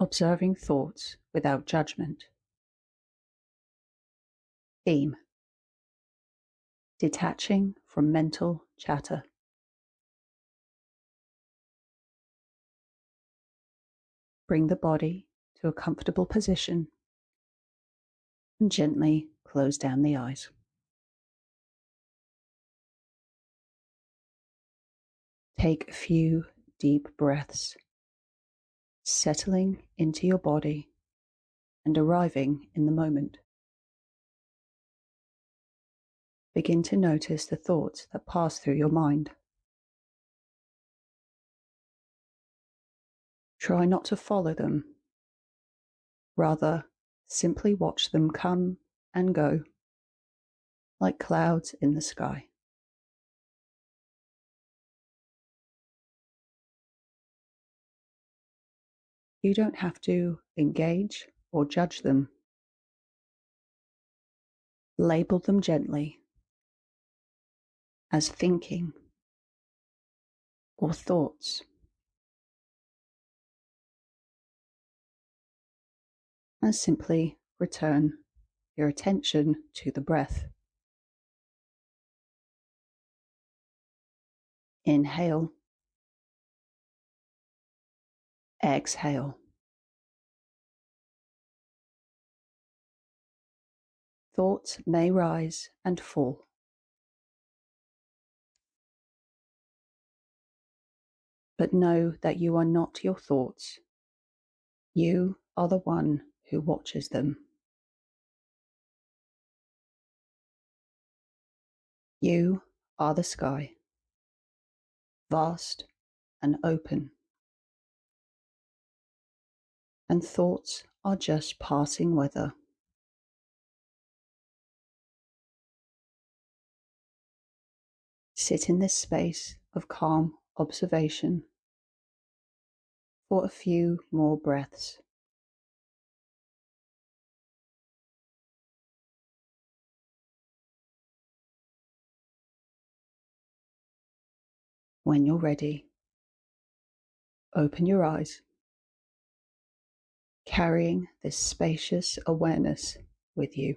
Observing thoughts without judgment. Theme: detaching from mental chatter. Bring the body to a comfortable position and gently close down the eyes. Take a few deep breaths, settling into your body and arriving in the moment. Begin to notice the thoughts that pass through your mind. Try not to follow them. Rather, simply watch them come and go, like clouds in the sky. You don't have to engage or judge them. Label them gently as thinking or thoughts, and simply return your attention to the breath. Inhale. Exhale. Thoughts may rise and fall. But know that you are not your thoughts. You are the one who watches them. You are the sky, vast and open. And thoughts are just passing weather. Sit in this space of calm observation for a few more breaths. When you're ready, open your eyes, carrying this spacious awareness with you.